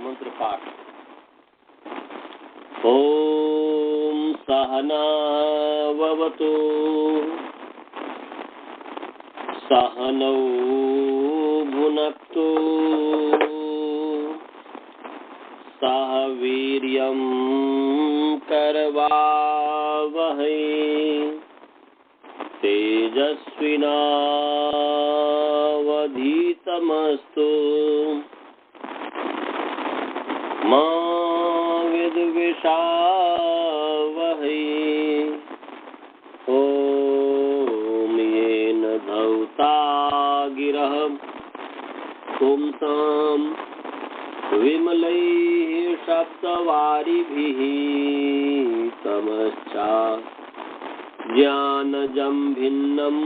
मंत्र पाठ। ओम सहना भवतु सहनौ भुनक्तु सह वीर्यं करवावहै तेजस्विनावधीतमस्तु मा विद्विषावहै। ओम येन धौता गिरः पुंसां विमलैः शब्दवारिभिः तमश्चा ज्ञानजं भिन्नं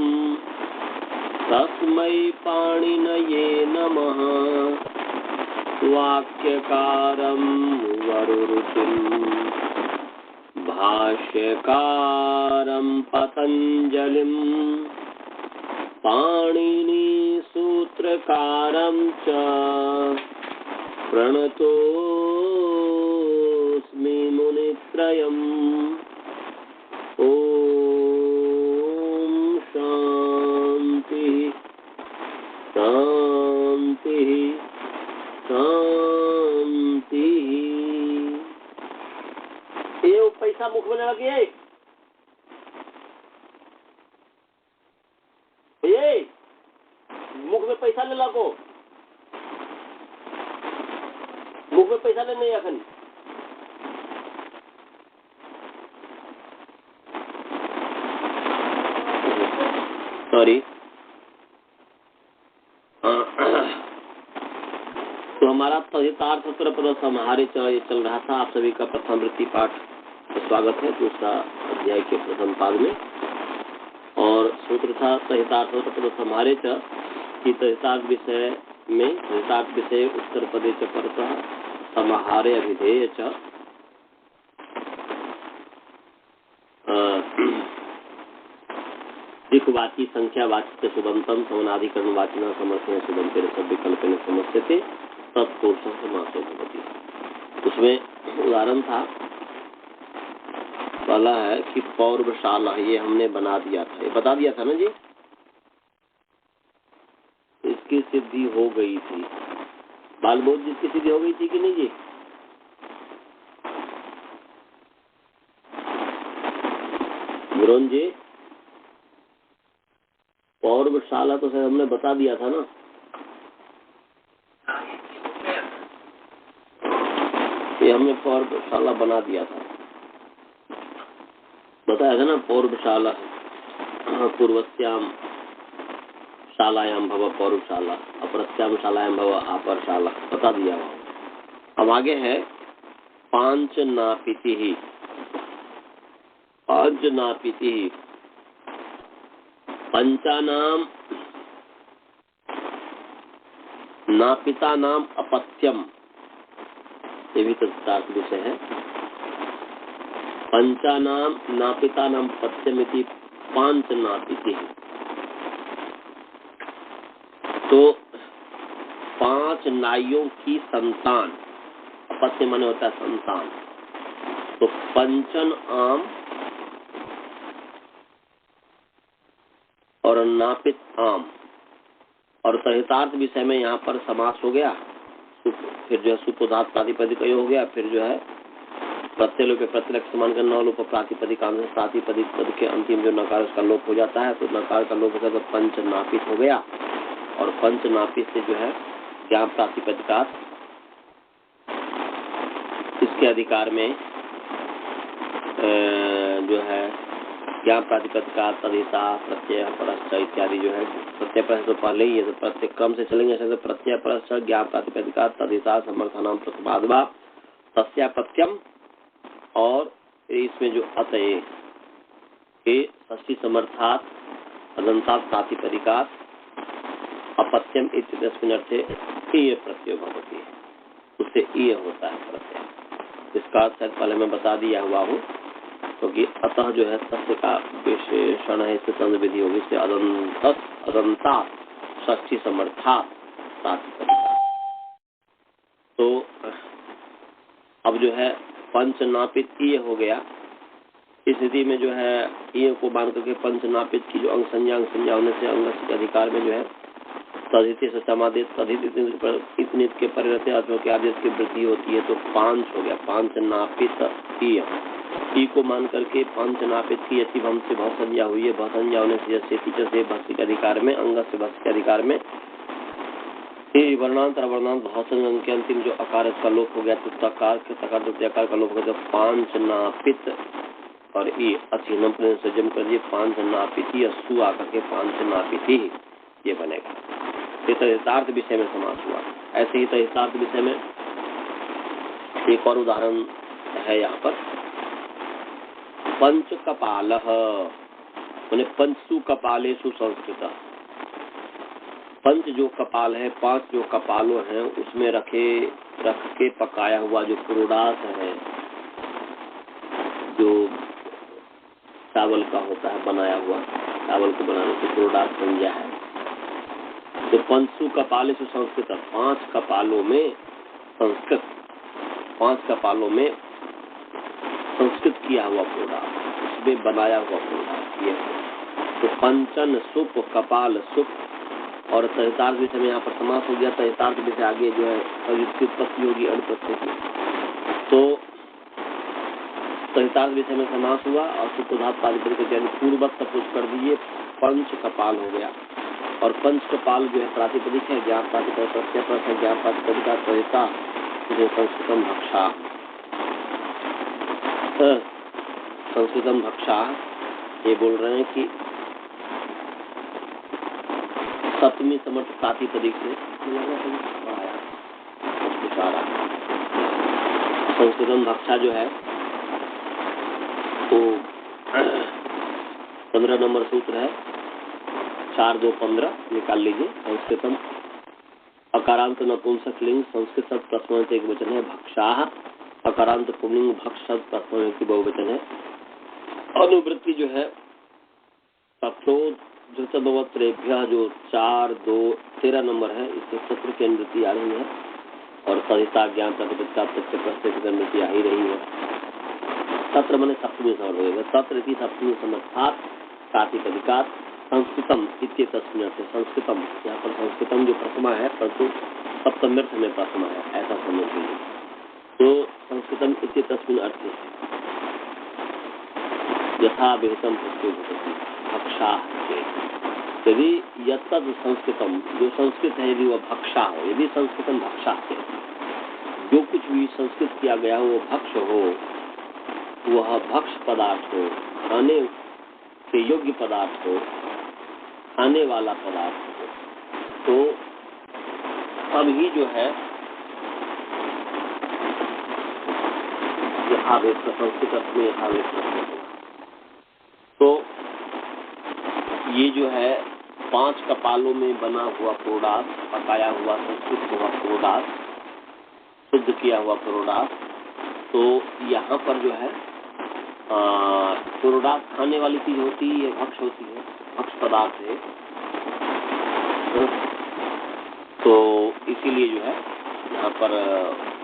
तस्मै पाणिनये नमः। वाक्यकारं वरुरुचिं भाष्यकारं पतञ्जलिं पाणिनिसूत्रकारं च प्रणतोऽस्मि मुनित्रयम्। ओम शांति शांति शांति। ये पैसा मुख में लगे, ये मुख में पैसा ले लगो, मुख में पैसा ले नहीं अखन। सॉरी। तो हमारा तहितार्थ पद समाहारे चल रहा था। आप सभी का प्रथम वृत्ति पाठ स्वागत है दूसरा अध्याय के प्रथम पाद में। और सूत्र था तहितार्थ पद समाहारे च कि तहितार्थ विषय में तहितार्थ विषय उत्तर पदे च परतः समाहारे अभिधेय च दिक्वाची संख्यावाची सुबंतम समनाधिकरण वाचिना समर्थन सुबंतेन सब विकल्पेन समस्यते तत्पुरुषं समासो भवति। उसमें उदाहरण था, पहला है कि पौर्वशाला, ये हमने बना दिया था, ये बता दिया था ना जी। इसकी सिद्धि हो गई थी, बालबोध जिसकी सिद्धि हो गई थी कि नहीं जी? गुरुन जी पौर्वशाला तो शायद हमने बता दिया था ना। ये हमने पौर्वशाला बना दिया था, बताया था ना। पौर्वशाला पूर्वस्याम शालायाम भव पौर्वशाला, अपरस्याम शालायाम भव अपरशाला, बता दिया। अब आगे है पांच नापिति ही, पांच नापिति ही पंचानाम नापिता नाम अपत्यम, ये भी तत्काल विषय है। पंचानाम नापिता नाम पत्यमिति पांच नापिति। तो पांच नाइयों की संतान, अपत्य माने होता है संतान। तो पंचन आम और नापित आम, और तहितार्थ विषय में यहाँ पर समास हो गया। फिर जो है सुपोधात प्रातिपदिक हो गया। फिर जो है प्रत्यय लोप प्रतिलक्ष समान करना लोप प्रातिपदिक प्रातिपदिक पद के अंतिम जो नकार उसका लोप हो जाता है। तो नकार का लोप होता है तो पंच नापित हो गया। और पंच नापित से जो है ज्ञान प्रातिपदिकात, इसके अधिकार में जो है ज्ञान प्रातिपदिका तदिता प्रत्यय परश्च इत्यादि जो है। प्रत्यय परश्च तो पहले ही है, तो प्रत्यय क्रम से चलेंगे। तो प्रत्यय परश्च ज्ञान प्रातिपदिका तदिता समर्थनाम प्रतिपादवा तस्यापत्यम, और इसमें जो अतये के षष्ठी समर्थात अदंतात् प्रातिपदिकात अपत्यम इत्यस्मिन् अर्थे ईय प्रत्यय भवति, उससे ईय होता है प्रत्यय। इसका शायद पहले मैं बता दिया हुआ हूँ, क्योंकि अतः जो है तस्य का विशेषण है, इससे संध विधि होगी। इससे अदंतात् षष्ठी समर्थात प्रातिपदिका। तो अब जो है पंच नापित ईय हो गया। इस स्थिति में जो है ईय को मान करके पंच नापित की जो अंग संज्ञा होने से अंग के अधिकार में जो है तदिति से समादित तदित इतने के परिवर्ते अथवा के आदेश की वृद्धि होती है तो पांच हो गया। पांच नापित ईय, ई को मान करके पंच नापित की यति भम से बहुत संज्ञा हुई है। बहुत संज्ञा होने से जैसे टीचर से भक्ति के अधिकार में अंग से भक्ति के अधिकार में वर्णांत अवर्णांत भाषण अंग के अंतिम जो आकार इसका लोप हो गया तो तकार के तकार द्वितीय आकार का लोप हो गया। तो पांच नापित और ई अचिन्ह से जम कर दिए पांच नापित सु आकर के पांच नापित ही ये बनेगा। ये तहितार्थ विषय में समास हुआ। ऐसे ही तहितार्थ विषय में एक और उदाहरण है यहाँ पर। पंच कपाल मैंने पंचसु कपालेषु संस्कृत। पंच जो कपाल है, पांच जो कपालों हैं उसमें रख के पकाया हुआ जो पुरोडास है, जो चावल का होता है बनाया हुआ, चावल को बनाने से पुरोडास बन गया है। तो पंचसु कपालेषु संस्कृत, पांच कपालों में संस्कृत, पांच कपालों में संस्कृत किया हुआ पुरोडास, उसमें बनाया हुआ पुरोडास ये है। तो पंचन सुप कपाल सुप और तहितार्थ विषय में यहाँ पर समास हो गया। तहितार्थ विषय आगे जो है इसकी उत्पत्ति होगी अण प्रत्यय की। तो तहितार्थ विषय में समास हुआ और सुधात पारिपरिक यानी पूर्वत तपुष कर दिए। पंच कपाल हो गया और पंच कपाल जो है प्रातिपदिक है, ज्ञान प्रातिपदिक प्रत्यय पर है, ज्ञान प्रातिपदिक का तहिता जो संस्कृतम भक्षा, संस्कृतम भक्षा ये बोल रहे हैं कि सप्तमी समर्थ प्रातिपदिक से पढ़ाया संस्कृतम भक्षा जो है तो 15 नंबर सूत्र है 4-2-15 निकाल लीजिए। संस्कृतम अकारांत नपुंसक लिंग संस्कृत शब्द प्रथम एक वचन है। भक्षा अकारांत पुल्लिंग भक्ष शब्द प्रथम की बहुवचन है। अनुवृत्ति जो है धृतभवत्रेभ्य जो 4-2-13 नंबर है, इससे सत्र की अनुवृत्ति आ रही है और तदिता ज्ञान प्रतिपदिका प्रत्यय की अनुवृत्ति आ ही रही है। सत्र मैंने सप्तमी समर्थ होगा। सत्र की सप्तमी समर्थात प्रातिपदिका संस्कृतम इत्य तस्मिन अर्थ। संस्कृतम यहाँ पर संस्कृतम जो प्रथमा है परंतु सप्तम्यर्थ में प्रथमा है, ऐसा समझ लीजिए। तो संस्कृतम इत्य तस्मिन अर्थ यथा विहितम प्रत्युत भक्षा। यदि यत्तद संस्कृतम जो संस्कृत है यदि वह भक्षा हो, यदि संस्कृतम भक्षा है, जो कुछ भी संस्कृत किया गया हो वो भक्ष हो, वह भक्ष पदार्थ हो, खाने के योग्य पदार्थ हो, खाने वाला पदार्थ हो, तो तभी जो है यथावेद संस्कृत में यथावेद होगा। तो ये जो है 5 कपालों में बना हुआ पुरोडास, पकाया हुआ संस्कृत हुआ पुरोडास, शुद्ध किया हुआ पुरोडास। तो यहाँ पर जो है पुरोडास खाने वाली चीज होती है, भक्ष होती है, भक्ष पदार्थ है। तो इसीलिए जो है यहाँ पर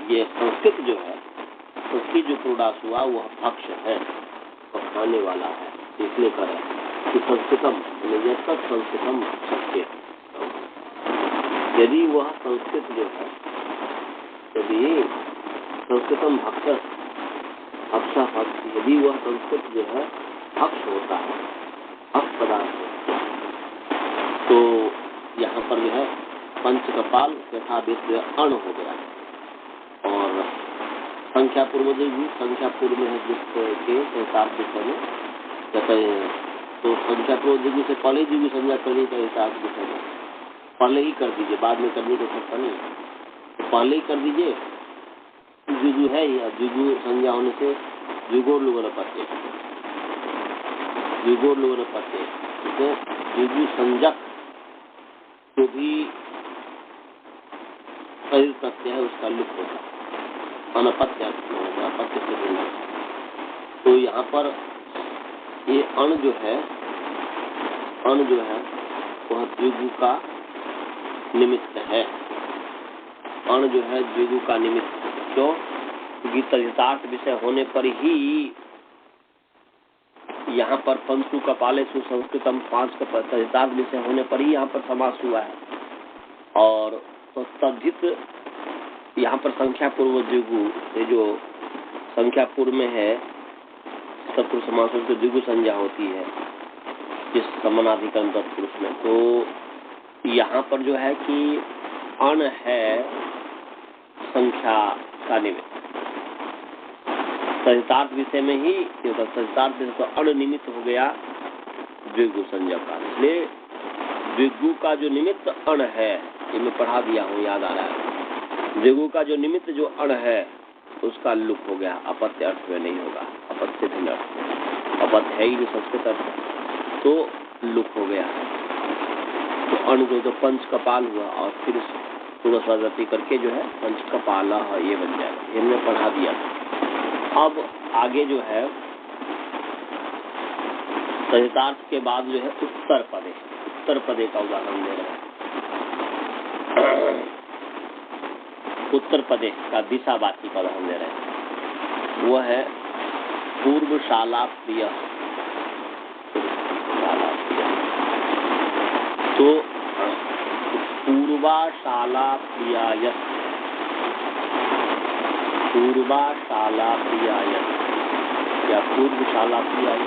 ये संस्कृत जो है, संस्कृत जो पुरोडास हुआ वह भक्ष है और खाने वाला है। इसलिए करें कि संस्कृतम संस्कृतम भक्षते, यदि वह संस्कृत जो है, यदि संस्कृतम भक्ष भक्षा भक्ष, यदि वह संस्कृत जो है भक्ष होता है, भक्ष पदार्थ है, तो यहाँ पर जो है पंच कपाल यथाविध अण हो गया। और संख्या पूर्व भी संख्या पूर्व है जिसके हिसाब से कहते हैं, तो संख्या पूर्व दिग्वी से पहले दिग्वी संज्ञा करने का हिसाब से पहले ही कर दीजिए, बाद में करने की आवश्यकता नहीं। तो पहले ही कर दीजिए। जुगु है या जुगु संज्ञा होने से जुगोर लुगन पत्ते, जुगोर लुगन पत्ते, तो जुगु संजक जो भी शरीर प्रत्यय है उसका लुक होगा, अनपत्य अपत्य से। तो यहाँ पर ये अण जो है वह द्विगु का निमित्त है। अण जो है द्विगु का निमित्त है। क्यों? क्योंकि तदितार्थ विषय होने पर ही यहाँ पर पंचु कपाले सुसंस्कृतम 5 का तदितार्थ विषय होने पर ही यहाँ पर समास हुआ है। और तो तद्धित यहाँ पर संख्या पूर्व द्विगु, ये जो संख्या पूर्व में है तत्पुरुष समास में तो द्विगु संज्ञा होती है इस समानाधिकरण तत्पुरुष में। तो यहाँ पर जो है कि अण है संख्या का निमित्त, तदितार्थ विषय में ही तदितार्थ विषय तो अण निमित्त हो गया द्विगु संज्ञा का, इसलिए द्विगु का जो निमित्त अण है, ये मैं पढ़ा दिया हूँ, याद आ रहा है। द्विगु का जो निमित्त जो अण है उसका लुक हो गया, अपत्य अर्थ में नहीं होगा, अपत्य भिन्न अर्थ में, अपत्य है ही नहीं संस्कृत अर्थ, तो लुक हो गया। तो अण को तो पंच कपाल हुआ और फिर पूर्व स्वागति करके जो है पंच कपाला ये बन जाएगा, ये हमने पढ़ा दिया। अब आगे जो है तदितार्थ के बाद जो है उत्तर पदे, उत्तर पदे का उदाहरण दे रहे हैं। उत्तर पदे का दिशावाची पद हम दे रहे हैं, वह है पूर्वशाला प्रिय। तो पूर्वाशाला प्रियाय, पूर्वाशाला प्रियाय या पूर्वशाला प्रियाय,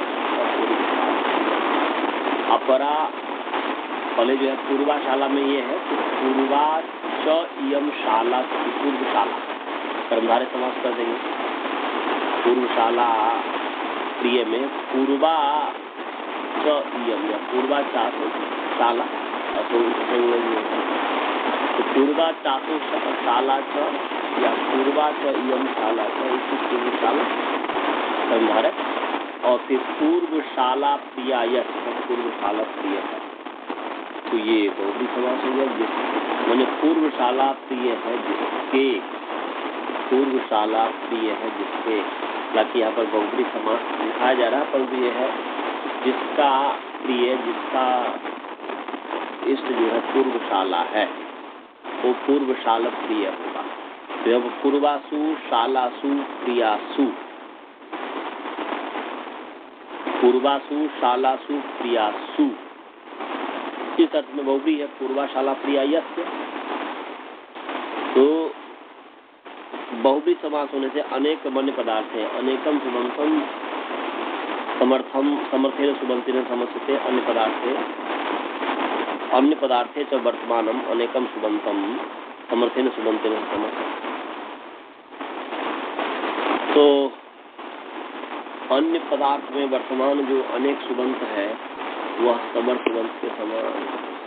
अपरा पहले जो है पूर्वाशाला में ये है कि पूर्वा च इयम शाला, पूर्वशाला कर्मधारय समास कर देंगे। पूर्वशाला प्रिय में पूर्वा च इयम या पूर्वा शाला, तो पूर्वा चासो शाला च या पूर्वा च इयम शाला च, इसी पूर्वशाला कर्मधारय, और फिर पूर्वशाला प्रियाय, पूर्वशाला प्रिय है, तो ये बहुब्री समास हो गया। मैंने पूर्वशाला प्रिय है जिसके, पूर्वशाला प्रिय है जिसके, हालांकि यहाँ पर बहुब्री समास दिखाया जा रहा है, परंतु ये है जिसका प्रिय, जिसका इष्ट जो है पूर्वशाला है, वो पूर्वशाला प्रिय होगा। तो अब पूर्वासु शालासु प्रियासु, पूर्वासु शालासु प्रियासु, इस अर्थ में बहुब्री है पूर्वाशाला प्रियायस्य। तो बहुब्री समास होने से अनेक मन्य पदार्थ है, अनेकम सुबंतम समर्थम समर्थेन सुबंतेन समस्यते, अन्य पदार्थे, अन्य पदार्थे च वर्तमानम अनेकम सुबंतम समर्थेन सुबंतेन समस्यते। तो अन्य पदार्थ में वर्तमान जो अनेक सुबंत है वह समर्थ सुबंत के समान,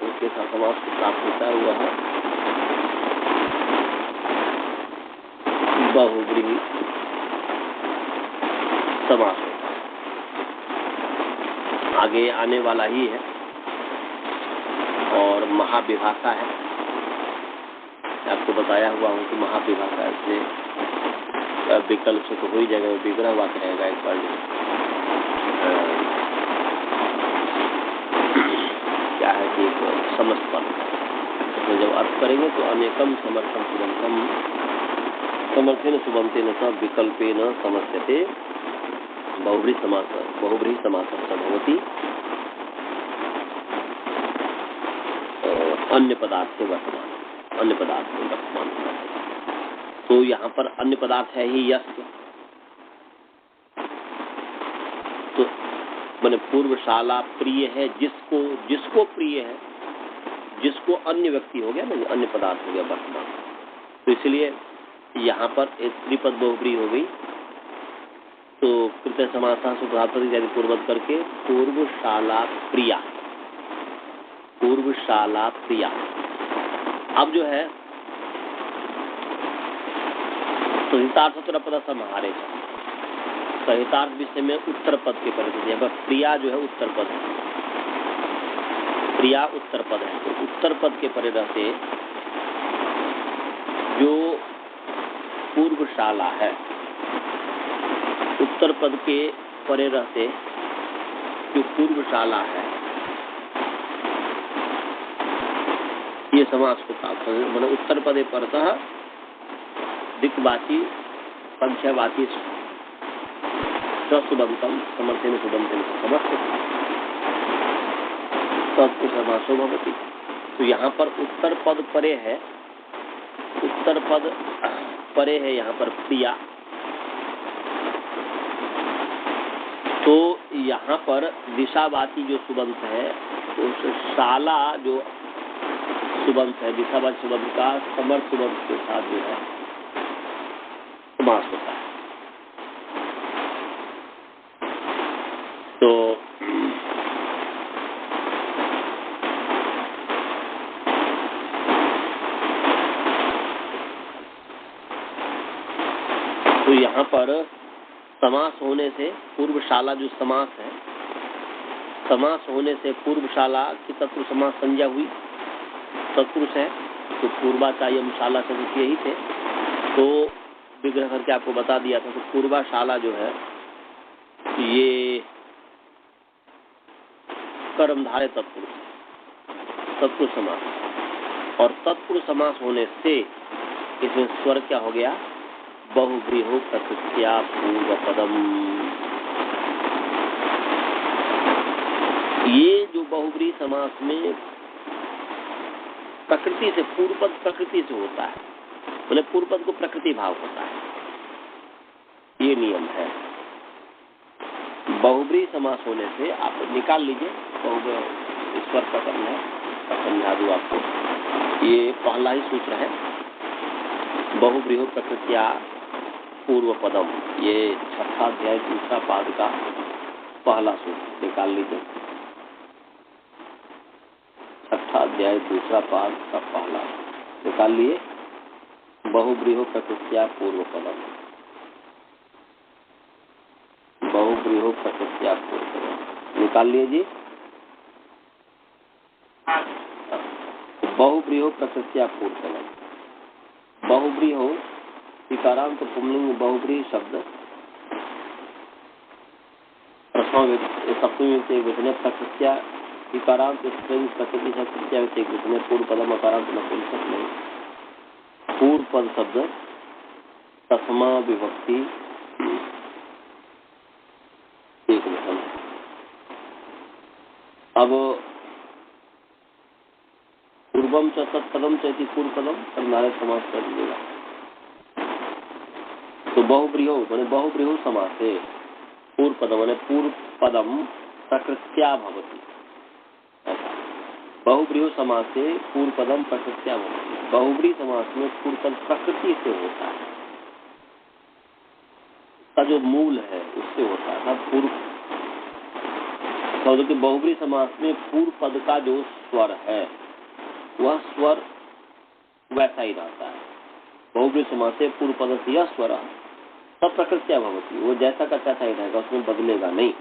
उसके साथ समास को प्राप्त होता है, वह बहुब्री समास होता है। आगे आने वाला ही है और महाविभाषा है, आपको बताया हुआ हूँ कि महाविभाषा, इसलिए विकल्प से तो हो ही जाएगा, विग्रह वाक्य रहेगा एक बार क्या है कि समस्त पद, तो जब अर्थ करेंगे तो अनेकम समर्थम सुबंतम समर्थेन सुबंतेन सब विकल्पेन समस्यते बहुब्री समास, बहुब्री समास भवति अन्य पदार्थ के वर्तमान, अन्य पदार्थ के वर्तमान। तो यहाँ पर अन्य पदार्थ है ही यस्य, तो मैंने पूर्वशाला प्रिय है जिसको, जिसको प्रिय है, जिसको अन्य व्यक्ति हो गया ना, अन्य पदार्थ हो गया वर्तमान, तो इसलिए यहाँ पर एक त्रिपद बहुब्री हो गई। तो कृत्य समासा सुधापद इत्यादि पूर्ववत करके पूर्वशाला प्रिया, पूर्वशाला प्रिया। अब जो है सहितार्थ पद समाहारे, सहितार्थ विषय में उत्तर पद के परिचय, प्रिया जो है उत्तर पद है, प्रिया उत्तर पद है। तो उत्तर पद के परे रहते जो पूर्वशाला है, उत्तर पद के परे रहते जो पूर्वशाला है, ये समास को प्राप्त है। मतलब उत्तर पदे परतः दिक्वाची संशयवाची सुबंतम समर्थन सुबंतन समस्त तत्पुरुष समासो भवति। तो यहाँ पर उत्तर पद परे है, उत्तर पद परे है यहाँ पर प्रिया। तो यहाँ पर दिशावाची जो सुबंत है, उस शाला जो सुबंत है, दिशावाची सुबंत का समर्थ सुबंत के साथ जो है समास होता है। तो यहाँ पर समास होने से पूर्वशाला जो समास है, समास होने से पूर्वशाला की तत्पुरुष समास संज्ञा हुई, तत्पुरुष है तो पूर्वाचार्यम शाला शब्द यही थे। तो विग्रह करके आपको बता दिया था। तो पूर्वाशाला जो है ये कर्मधारय तत्पुरुष, तत्पुरुष समास, और तत्पुरुष समास होने से इसमें स्वर क्या हो गया, बहुव्रीहो प्रकृत्या पूर्व पदम। ये जो बहुव्रीहि समास में प्रकृति से पूर्व पद प्रकृति से होता है, बोले पूर्व पद को प्रकृति भाव होता है, ये नियम है। बहुव्रीहि समास होने से आप निकाल लीजिए, ईश्वर का कर्म है, समझा दूं आपको। ये पहला ही सूत्र है, बहुव्रीहो प्रकृत्या पूर्व पदम, ये 6वां अध्याय 2 पाद का पहला सूत्र निकाल लीजिए। 6वां अध्याय 2 पाद का पहला निकाल लिए, बहुव्रीहो प्रकृत्या पूर्व पदम, बहुव्रीहो प्रकृत्या पूर्व पदम निकाल लिए जी। बहुव्रीहो प्रकृत्या पूर्व पदम, बहुव्रीहो इकारांत पुंलिंग बहुव्रीहि शब्द प्रथम सप्तमी एक वचन प्रकृत्या इकारांत स्त्रीलिंग प्रकृति से तृतीया एक वचन पूर्व पदम अकारांत नपुंसक नहीं। पूर्व पद शब्द प्रथमा विभक्ति एक वचन। अब पूर्वम च तत्पदम चेति पूर्व पदम कर्मधारय समास कर दीजिएगा। तो बहुव्रीहो माने बहुव्रीहो समासे पूर्व पदम माने पूर्व पदम प्रकृत्या भवति। बहुव्रीहो समासे पूर्व पदम प्रकृत्या भवति। बहुव्रीहि समास में पूर्व पद प्रकृति से होता है, का जो मूल है उससे होता है। पूर्व शब्द के बहुव्रीहि समास में पूर्व पद का जो स्वर है वह स्वर वैसा ही रहता है। बहुव्रीहि समास से पूर्व पद से यह स्वर सब प्रकृत्या भवति, वो जैसा का तैसा ही रहेगा, उसमें बदलेगा नहीं,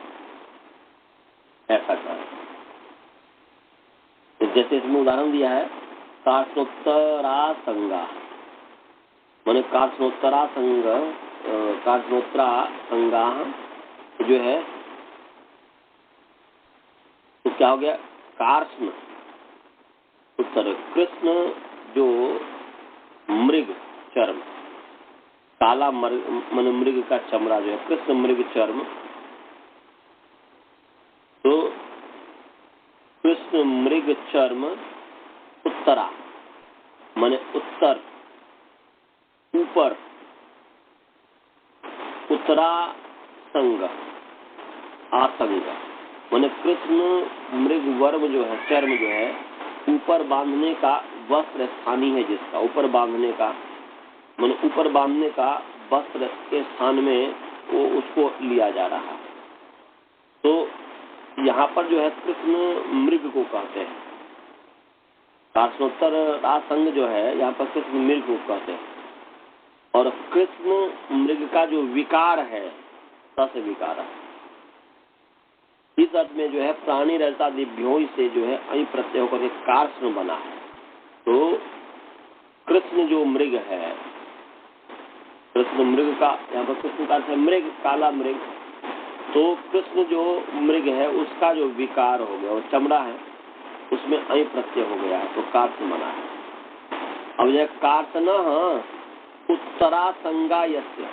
ऐसा का। तो जैसे इसमें उदाहरण दिया है कार्ष्णोत्तरा संगा, माने कार्ष्णोत्तरा संग, कार्ष्णोत्तरा संगा जो है तो क्या हो गया, कार्ष्ण उत्तर, कृष्ण जो मृग चर्म, काला मन मृग का चमड़ा जो है कृष्ण मृग चर्म, तो कृष्ण मृग चर्म उत्तरा माने उत्तर, ऊपर, उत्तरा संग आसंग माने कृष्ण मृग वर्म जो है, चर्म जो है ऊपर बांधने का वस्त्र स्थानी है, जिसका ऊपर बांधने का माने ऊपर बांधने का वस्त्र के स्थान में वो उसको लिया जा रहा है। तो यहाँ पर जो है कृष्ण मृग को कहते हैं, कार्ष्णोत्तर आसंग जो है यहाँ पर कृष्ण मृग को कहते हैं। और कृष्ण मृग का जो विकार है तस् विकार है, इस अर्थ में जो है प्राणी रहता दिव्यों से जो है अई प्रत्यय होकर एक कार्ष्ण बना है। तो कृष्ण जो मृग है, कृष्ण मृग का यहाँ पर कृष्ण का है मृग, काला मृग, तो कृष्ण जो मृग है उसका जो विकार हो गया, वो चमड़ा है उसमें अई प्रत्यय हो गया है, तो कार्ष्ण बना है। अब यह कार्ष्ण उत्तरा संगा यस्य,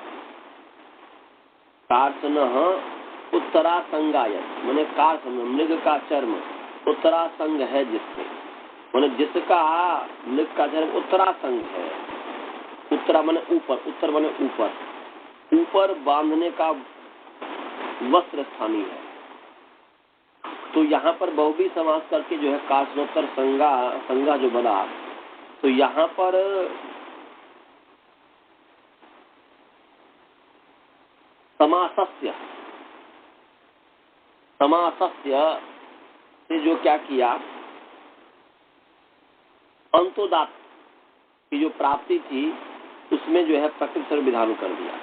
कार्सनः उत्तरासंगायत, मैंने कार्सन मृग का चर्म उत्तरासंग है जिससे, मैंने जिसका मृग का चर्म उत्तरासंग है। उत्तरा मैंने ऊपर, उत्तर मैंने ऊपर, ऊपर बांधने का वस्त्र स्थानीय है। तो यहाँ पर बहुवी समास करके जो है कार्सनोत्तर संगा, संगा जो बना, तो यहाँ पर समासस्य, समासस्य से जो क्या किया, अंतोदात की जो प्राप्ति थी उसमें जो है प्रकृति स्वर विधान कर दिया।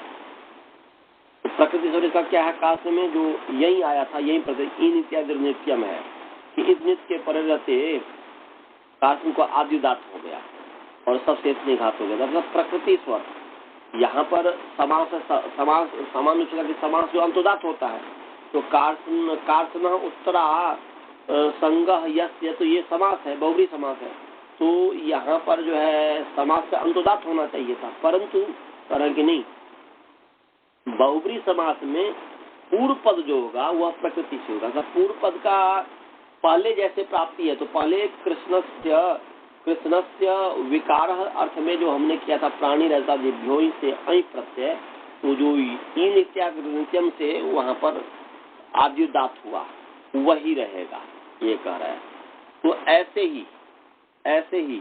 तो प्रकृति स्वर का क्या है, काश में जो यही आया था, यही प्रकृति इन इत्यादि नित्यम है कि इस नित्य के परिणते काश को आद्युदात हो गया और सब शेष निघात हो गया। मतलब प्रकृति स्वर यहाँ पर समास, समास सामान्य की समास जो अंतोदात होता है, तो कार्सन उत्तरा संगह यस्य, तो ये समास है, बहुब्री समास है। तो यहाँ पर जो है समास का अंतोदात होना चाहिए था, परंतु तरह की नहीं। बहुब्री समास में पूर्व पद जो होगा वह प्रकृति से होगा। पूर्व पद का पहले जैसे प्राप्ति है, तो पहले कृष्णस्य विकार अर्थ में जो हमने किया था प्राणी रहता जिभ्यो से अई प्रत्यय, तो जो इन इत्यादि नित्यम से वहां पर आद्युदात हुआ वही रहेगा, ये कह रहा है। तो ऐसे ही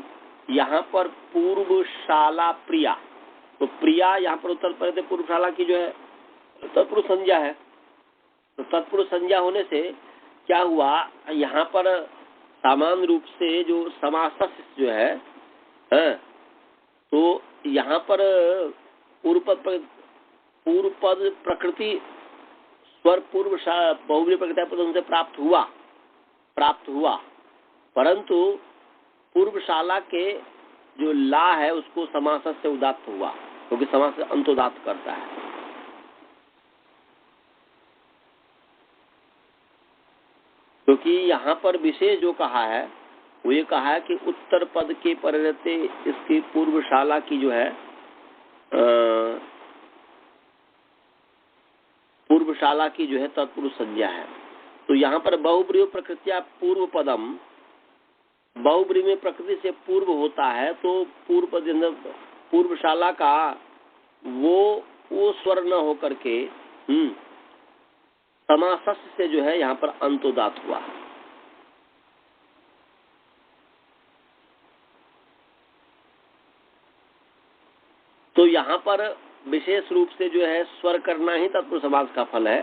यहाँ पर पूर्वशाला प्रिया, तो प्रिया यहाँ पर उत्तर प्रदेश पूर्वशाला की जो है तत्पुरुष संज्ञा है। तो तत्पुरुष संज्ञा होने से क्या हुआ, यहाँ पर सामान्य रूप से जो समास जो है, तो यहाँ पर पूर्व पद प्रकृति स्वर पूर्व बहुब्री प्रकृति पद उनसे प्राप्त हुआ, परंतु पूर्वशाला के जो ला है उसको समास से उदात्त हुआ, क्योंकि समास अंतोदात करता है। क्योंकि यहाँ पर विशेष जो कहा है वो ये कहा है कि उत्तर पद के परिणते इसकी पूर्वशाला की जो है पूर्वशाला की जो है तत्पुरुष संज्ञा है। तो यहाँ पर बहुब्री प्रकृतिया पूर्व पदम, बहुब्री में प्रकृति से पूर्व होता है, तो पूर्व पद पूर्वशाला का वो स्वर न होकर के समास से जो है यहाँ पर अंतोदात हुआ। तो यहाँ पर विशेष रूप से जो है स्वर करना ही तत्पुरुष समास का फल है,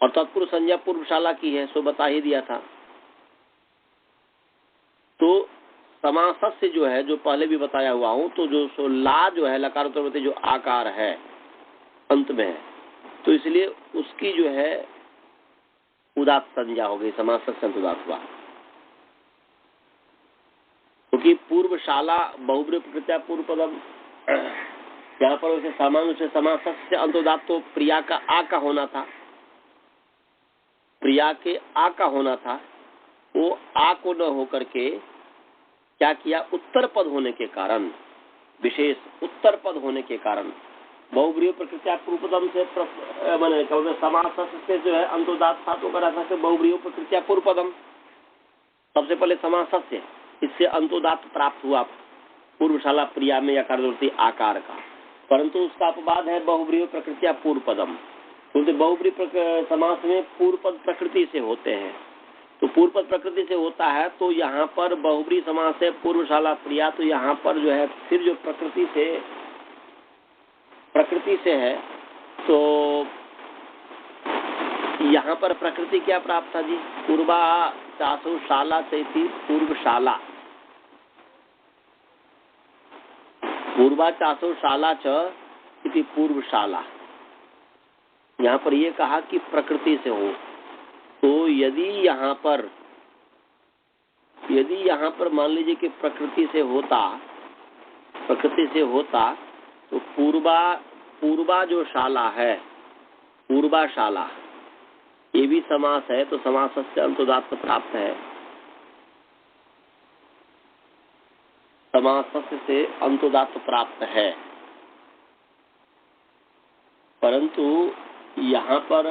और तत्पुरुष संज्ञा पूर्वशाला की है, सो बता ही दिया था। तो समास से जो है, जो पहले भी बताया हुआ हूं, तो जो सो ला जो है लकार उत्तरवर्ती जो आकार है अंत में है, तो इसलिए उसकी जो है उदात संज्ञा हो गई, समास से उदात हुआ। क्योंकि पूर्वशाला बहुब्री प्रकृत्या पूर्व पदम, यहाँ पर उसे सामान्य से समास से अंतोदात, तो प्रिया का आ का होना था, प्रिया के आ का होना था, वो आ को न होकर के क्या किया, उत्तर पद होने के कारण, विशेष उत्तर पद होने के कारण बहुब्री प्रकृत्या पूर्व पदम से मैंने समास से जो है अंतोदात था, तो करा था बहुब्री प्रकृत्या पूर्व पदम, सबसे पहले समास से इससे अंतोदात प्राप्त हुआ पूर्वशाला प्रिया में यकारवर्ती आकार का, परंतु उसका अपवाद है बहुब्री प्रकृतिया पूर्व पदम, क्योंकि बहुब्री समास में पूर्व पद प्रकृति से होते हैं। तो पूर्व पद प्रकृति से होता है, तो यहाँ पर बहुब्री समास है पूर्वशाला प्रिया, तो यहाँ पर जो है फिर जो प्रकृति से है, तो यहाँ पर प्रकृति क्या प्राप्त था जी, पूर्वा चासु शाला से पूर्वशाला, पूर्वा चासु शाला च इति पूर्वशाला। यहाँ पर ये कहा कि प्रकृति से हो, तो यदि यहाँ पर मान लीजिए कि प्रकृति से होता तो पूर्वा जो शाला है, पूर्वाशाला, ये भी समास है, तो समास से अंतोदात प्राप्त है, समास से अंतोदात प्राप्त है। परंतु यहाँ पर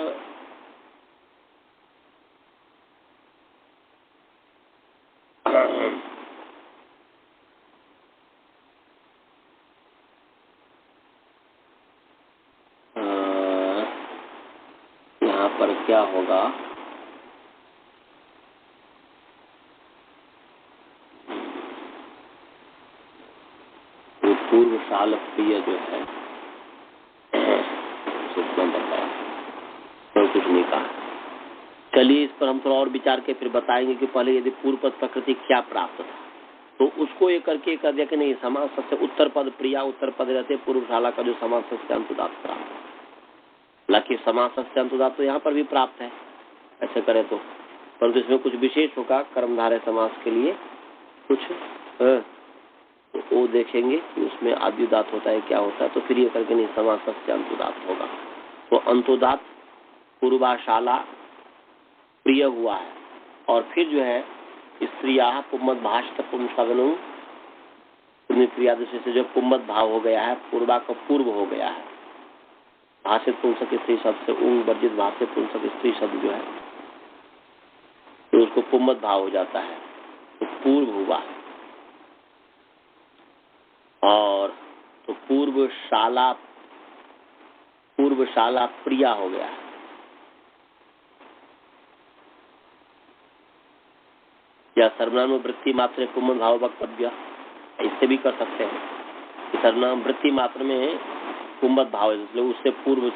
यहाँ पर क्या होगा, वो पूर्व साल प्रिय जो है क्यों बताया, तो कुछ नहीं कहा। चलिए इस पर हम थोड़ा और विचार के फिर बताएंगे कि पहले यदि पूर्व पद प्रकृति क्या प्राप्त था, तो उसको ये करके कर दिया कि नहीं समास से उत्तर पद प्रिया उत्तर पद रहते पूर्वशाला का जो समास से अंतुदात प्राप्त है। हालांकि समास से अंतुदात तो यहाँ पर भी प्राप्त है ऐसे करे तो, परंतु इसमें कुछ विशेष होगा कर्मधारय समास के लिए कुछ तो वो देखेंगे कि उसमें आद्युदात होता है क्या होता है, तो फिर ये करके नहीं समास से अंतुदात होगा। तो अंतुदात पूर्वाशाला प्रिय हुआ है, और फिर जो है स्त्रिया पुम्मत भाष्ट पुंसगनु क्रिया दूसरे से जो पुम्मत भाव हो गया है, पूर्वा का पूर्व हो गया है, भाषित पुंसक स्त्री शब्द से ऊंग वर्जित भाषित पुंसक स्त्री शब्द जो है तो उसको पुम्मत भाव हो जाता है, तो पूर्व हुआ। और तो पूर्वशाला प्रिया हो गया है। या सर्वनाम वृत्ति मात्र पुम्मत भाव वक्तव्य, इससे भी कर सकते हैं कि सर्वनाम वृत्ति मात्र में पुम्मत भाव है, इसलिए उससे पूर्व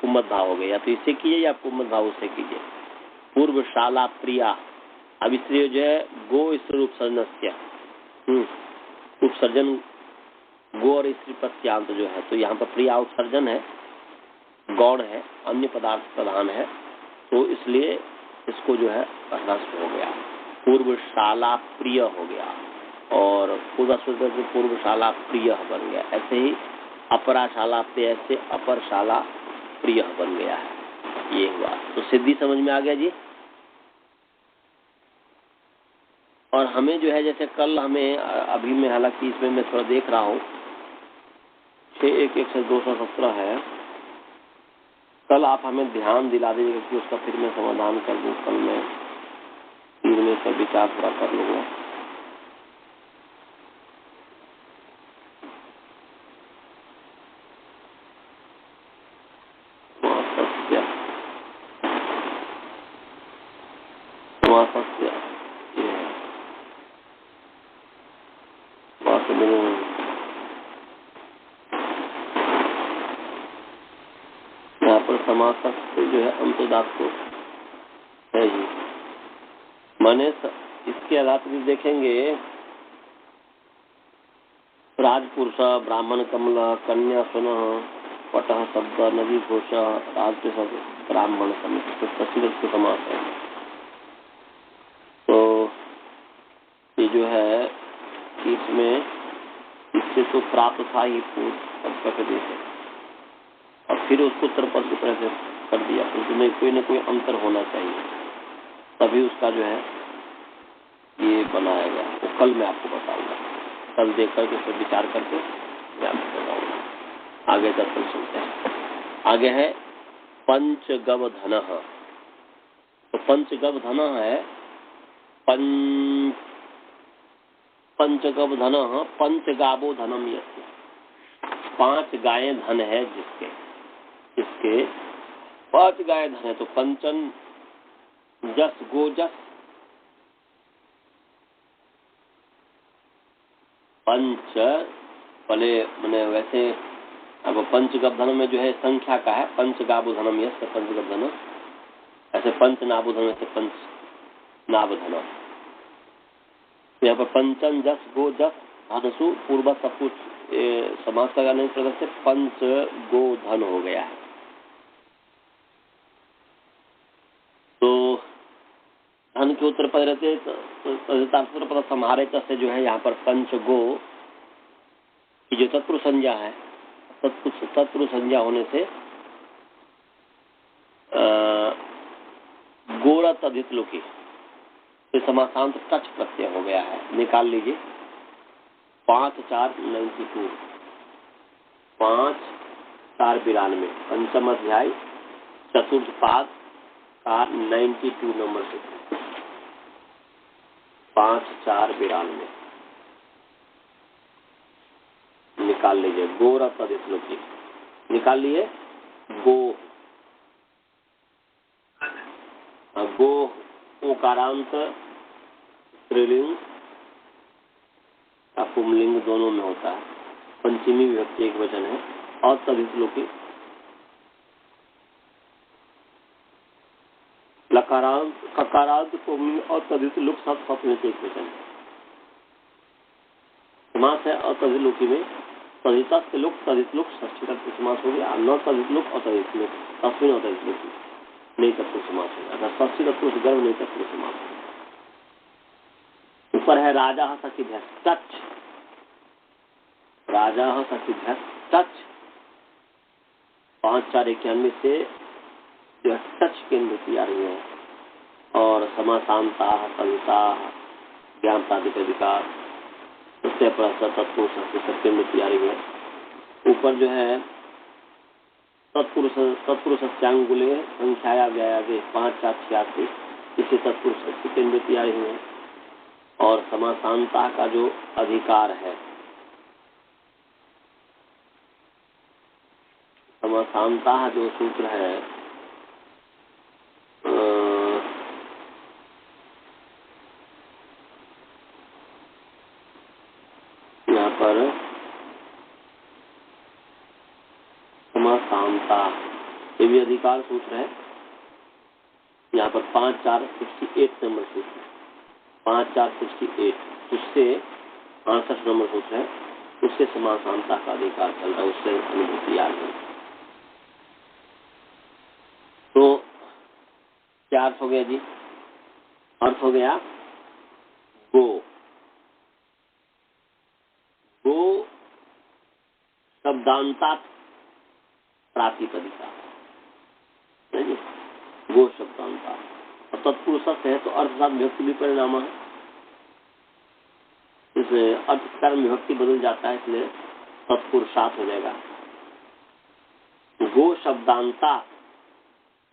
पुम्मत भाव हो गया, तो इससे कीजिए या पुम्मत भाव उससे कीजिए। पूर्वशाला प्रिया, अब स्त्री जो है गो स्त्री उपसर्जन उपसर्जन गो और स्त्री प्रत्यांत जो है, तो यहाँ पर प्रिया उपसर्जन है, गौण है, अन्य पदार्थ प्रधान है, तो इसलिए इसको जो है ह्रस्व हो गया, पूर्वशाला प्रिय हो गया, और पूर्वशाला प्रिय बन गया। ऐसे ही अपराशाला प्रिय से अपरशाला प्रिय बन गया है, ये हुआ। तो सिद्धि समझ में आ गया जी। और हमें जो है जैसे कल हमें अभी में, हालांकि इसमें मैं थोड़ा देख रहा हूँ 611 से 217 है, कल आप हमें ध्यान दिला दीजिएगा कि उसका फिर मैं समाधान कर दूँ। कल मैं फिर में सब विचार पूरा कर लूँगा। यहाँ पर समासक जो है अंतोदात को है जी, माने इसके आधार पर देखेंगे राजपुरुष ब्राह्मण कमल कन्या सुन पट शब्द नदी घोष राजपुरुष ब्राह्मण समिति तस्वीर समास है। तो ये जो है इसमें इससे तो प्राप्त था ही प्रकृति से, और फिर उसको उत्तर पद की तरह से कर दिया, उसमें कोई न कोई अंतर होना चाहिए, तभी उसका जो है ये बनाया गया। वो कल मैं आपको बताऊंगा, कल देख करके उस पर विचार करके मैं आपको बताऊंगा। आगे दर्शन सुनते हैं। आगे है पंचगव धन। तो पंचगव धन है पंचगव धन पंचगावो धनम यस्य, 5 गायें धन है इसके 5 गाय धन है। तो पंचन जस गोजस पंच पहले मैंने वैसे अब पंचगव धन में जो है संख्या का है पंचगावो धनम यस्य पंचगव धन, ऐसे पंच नाभो धन से पंच नाभ धन। यहाँ पर पंचन जस गो जस धनसु पूर्व सब कुछ समाज का गाने प्रकार से पंच गो धन हो गया है। तो धन के उत्तर पद रहते उत्तर पद समाहारे से जो है यहाँ पर पंच गो की जो तत्पुरुष संज्ञा है, तत्पुरुष संज्ञा होने से गोरत अधिक लोकी, तो समासांत टच प्रत्यय हो गया है। निकाल लीजिए 5 4 92, 5 492 पंचम अध्याय चतुर्थ पाद का 92 नंबर से 5492 निकाल लीजिए। गोर तदित लोकी निकाल लिए। गो गो ओकारांत स्त्रीलिंग का पुंलिंग दोनों में होता है। पंचमी विभक्ति एक वचन है। और तदित लोकी लकारांत ककारांत पुंलिंग और तदित लोक सब सप्तमी से एक वचन है। समास है अतदित लोकी में तदित लोक तदित लोक षष्ठी तत्पुरुष समास हो गया। न तदित लोक अतदित लोक तस्मिन अतदित लोकी नहीं तत्पुरुष समास हो गया। षष्ठी तत्पुरुष गर्भ नहीं तत्पुरुष समास हो गया। ऊपर है राजा सखीभ्य टच, राजा सखीभ्य टच 5491 से टच केंद्र आ रही है। और समासांता कविता ज्ञान प्रातिपदिका प्रत्यय तत्पुरुष केंद्र आ रही है। ऊपर जो है तत्पुरुष सत्यांगुले संख्याया गया 5486 इसे तत्पुरुष केंद्र आ रही है। और समासांता का जो अधिकार है, समासांता जो सूत्र है यहाँ पर समासांता ये भी अधिकार सूत्र है। यहाँ पर 5468 नंबर सूत्र है। 5468 उससे 68 नंबर सूत्र है। उससे समासांता का अधिकार चल रहा है। उससे अनुभूति आ गई। तो क्या अर्थ हो गया जी? अर्थ हो गया गो। गो शब्दांता प्रातिपदिका है जी। गो शब्दांता और तत्पुरुष है तो अर्थात विभक्ति भी परिणाम है। इसलिए अर्थ कर्म विभक्ति बदल जाता है, इसलिए तत्पुरुषात हो जाएगा। गो शब्दांता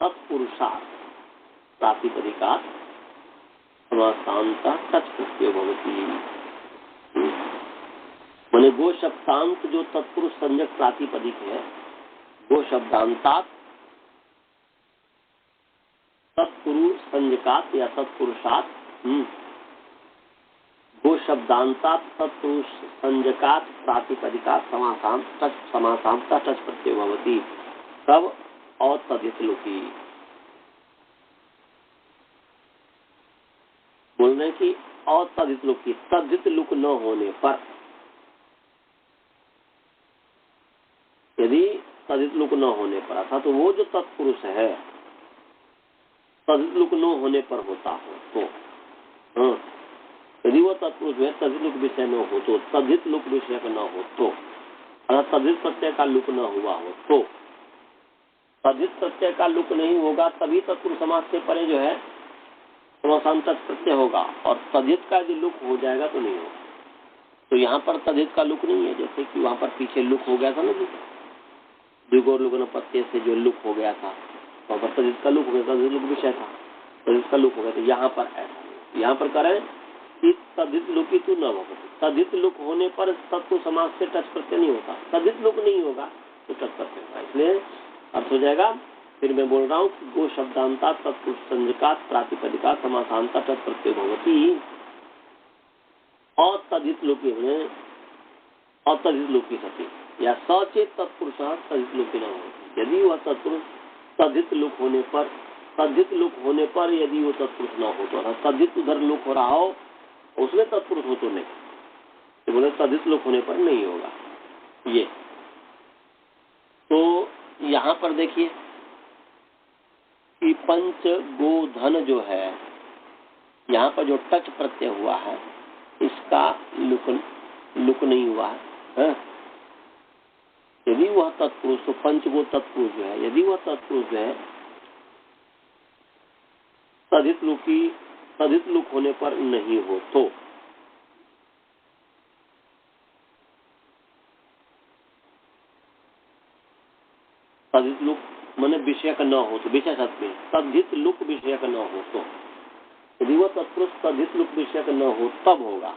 तत्पुरुषात प्रातिपदिका समासांता तच प्रत्यय भवति। माने गो शब्दांत जो तत्पुरुष संज्ञक प्रातिपदिक है, गो शब्दांतात तत्पुरुष संज्ञकात या तत्पुरुषात गो शब्दांतात तत्पुरुष संज्ञकात प्रातिपदिका समासांत टच प्रत्यय भवति। तब और तदित लोकी बोलने की और तदित लोकी तदित लुक न होने पर, यदि तदित लुक न होने पर अर्थात तो वो जो तत्पुरुष है तदित लुक न होने पर होता हो तो यदि वो तत्पुरुष है तदित लुक विषय न हो तो, तदित लुक विषय का न हो तो, अर्थात तदित प्रत्यय का लुक न हुआ हो तो, तदित प्रत्यय का लुक नहीं होगा तभी तत्पुरुष समास से परे जो है समासांत प्रत्यय होगा। और तदित का यदि लुक हो जाएगा तो नहीं होगा। तो यहाँ पर तदित का लुक नहीं है, जैसे कि वहाँ पर पीछे लुक हो गया था ना जी, द्विगोर लुक प्रत्यय से जो लुक हो गया था वहाँ पर तदित का लुक हो गया, तदित लुक विषय था, तदित का लुक हो गया। तो यहाँ पर ऐसा, यहाँ पर करें कि तदित लुकी तू न होगा। तदित लुक होने पर तत्व समास से टच प्रत्यय नहीं होता, तदित लुक नहीं होगा तो टच प्रत्यय होगा। इसलिए अर्थ हो जाएगा। फिर मैं बोल रहा हूँ गो शब्दांता तत्पुरुष संज्ञकात प्रातिपदिका समासांता टच प्रत्यय भवति। और तदित लुकी में अतदित लुकी सती या सचेत तत्पुरुष तदित लुकी न होती। यदि वह तत्पुरुष तदित लुक होने पर, तदित लुक होने पर यदि वो तत्पुरुष न हो तो, तदित उधर लुक हो रहा हो उसमें तत्पुरुष हो तो नहीं, तो बोले तदित लुक होने पर नहीं होगा ये। तो यहाँ पर देखिए कि पंच गोधन जो है यहाँ पर जो टच प्रत्यय हुआ है इसका लुक नहीं हुआ है। यदि वह तत्पुरुष तो पंचगो तत्पुरुष जो है, यदि वह तत्पुरुष जो है तदित लुक होने पर नहीं हो तो, तद्धित लुक माने विषय का न हो तो, विषय शब्द में तद्धित लुक विषय का न हो तो, यदि वो तत्पुरुष तद्धित लुक विषय का न हो तब होगा।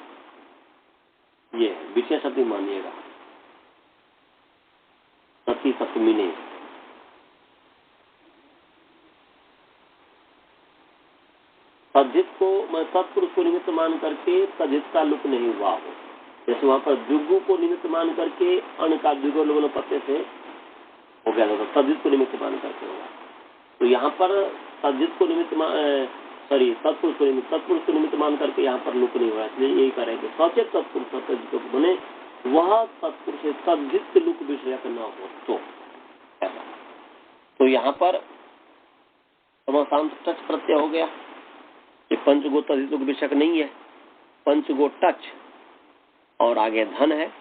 ये विषय शब्द मानिएगा, सती सप्तमी नहीं। तद्धित को मैं तत्पुरुष को निमित्त मान करके तद्धित का लुक नहीं हुआ हो, जैसे वहां पर द्विगु को निमित्त मान करके अण का द्विगु लोगों पत्ते से हो गया था, तद्धित को निमित्त मान करके होगा। तो यहाँ पर तद्धित को निमित्त तत्पुरुष को निमित्त मान करके यहाँ पर लुक नहीं हुआ, इसलिए यही करेंगे सचेत तत्पुरुष बने वह तत्पुरुष तद्धित लुक विषय का न हो तो ऐसा। तो यहाँ पर समासांत टच प्रत्यय हो गया। ये पंचगो तद्धित लुक विषय नहीं है, पंचगो टच और आगे धन है,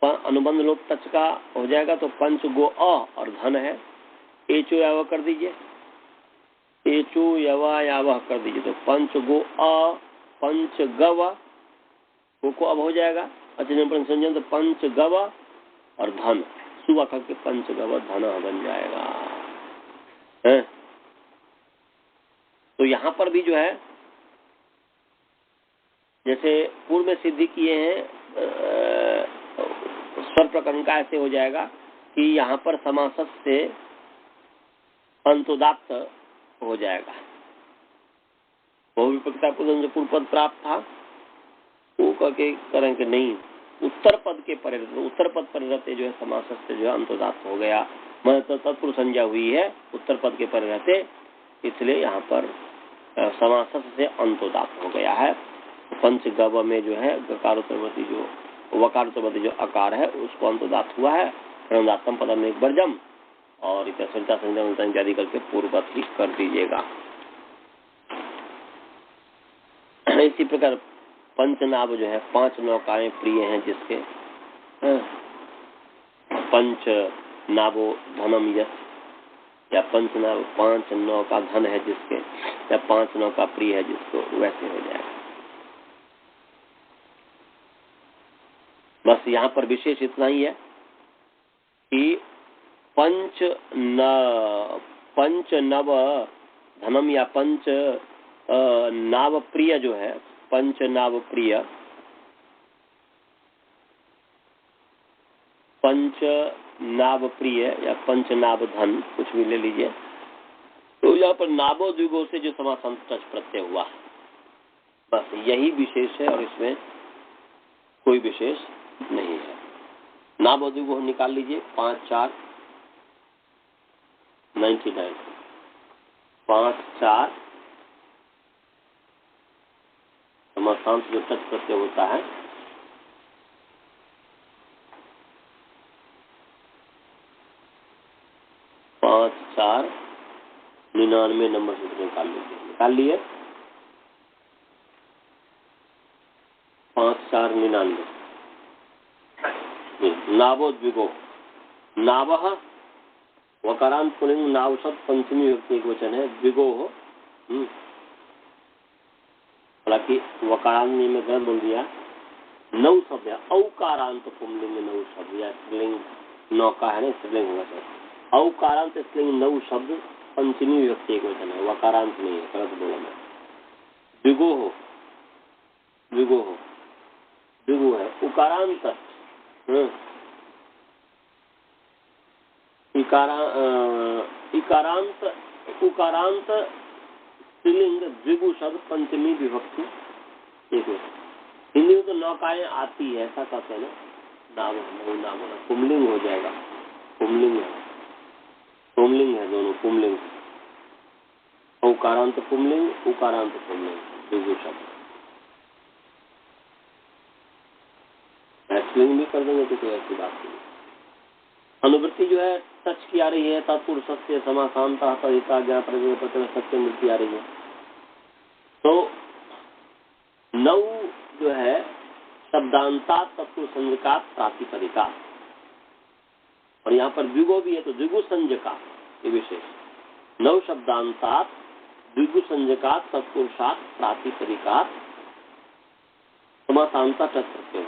अनुबंध लोप टच का हो जाएगा तो पंचगो अ और धन है, एचो यावह कर दीजिए, एचो यवा यावह कर दीजिए तो पंचगो अ पंच गव को अब हो जाएगा अचन संजन तो पंच गव और धन सुबह करके पंच गव धन बन जाएगा है? तो यहाँ पर भी जो है जैसे पूर्व में सिद्धि किए हैं स्वर प्रकरण का ऐसे हो जाएगा कि यहाँ पर समासस से अंतोदात्त हो जाएगा। बहुविपक्षता पूर्व पद प्राप्त था वो करके करेंगे नहीं, उत्तर पद के परिरत, उत्तर पद परिरत जो है समासस से जो है अंतोदात्त हो गया, मैं तो तत्पुरुष संज्ञा हुई है उत्तर पद के परिरते, इसलिए यहाँ पर समासस से अंतोदात्त हो गया है। पंचगव में जो है गकारोत्तरवर्ती जो वकारोत्तरवर्ती जो अकार है उसको अंतोदात्त हुआ है, प्रणदात्तम पदम एक वर्जम और संहिता संज्ञा इत्यादि करके पूर्ववत ही कर दीजिएगा। इसी प्रकार पंचनाभ जो है पांच नौकाएं प्रिय हैं जिसके, पंच नाभो धनम यश या पंचनाभ पांच नौका धन है जिसके या पांच नौका प्रिय है जिसको, वैसे हो जाएगा। बस यहाँ पर विशेष इतना ही है कि पंच नव धनम या पंच नाव प्रिय जो है, पंच नाव प्रिय, पंच नाव प्रिय या पंच नाव धन कुछ भी ले लीजिए, तो यहाँ पर नाभो द्विगो से जो समासांत टच प्रत्यय हुआ बस यही विशेष है और इसमें कोई विशेष नहीं है। नाभो द्विगो निकाल लीजिए 5 4 99 5 4 समासांत जो टच प्रत्यय होता है पाँच 4 99 नंबर से निकाल लीजिए, निकाल लिए 5 4 99 नाभो द्विगो, नावः वकारांत पुलिंग नाव शब्द पंचमी व्यक्ति एक वचन है, द्विगो हो हालांकि वकारांत में गलत बोल दिया, नौ शब्द है औकारांत पुंलिंग नौ शब्द या स्त्रीलिंग नौका है ना, स्त्रीलिंग होगा सर, औकारांत स्त्रीलिंग नौ शब्द पंचमी व्यक्ति एक वचन है, वकारांत नहीं है, गलत बोला मैं। द्विगो हो, द्विगो हो, द्विगो है उकारांत इकारांत उकारांत स्त्रीलिंग द्विगु शब्द पंचमी विभक्ति एक है। हिंदी में तो नौकाएं आती है ऐसा कहते हैं ना, नाम पुमलिंग हो जाएगा, पुमलिंग है, पुमलिंग है दोनों, पुमलिंग उकारांत पुमलिंग उकारांत पुमलिंग द्विगु शब्द, स्त्रीलिंग भी कर देंगे तो कोई ऐसी बात नहीं। अनुवृत्ति जो है टच की आ रही है, तत्पुरुष सत्य समासांता सहिता ज्ञान प्रत्यय सत्य वृत्ति आ रही है। तो नौ जो है शब्दांता तत्पुरुष संज्ञका प्रातिपदिका, और यहाँ पर द्विगु भी है तो द्विगु संज्ञका ये विशेष, नौ शब्दांता द्विगु संज्ञका तत्पुरुषात् प्रातिपदिका समासांता टच प्रत्यय।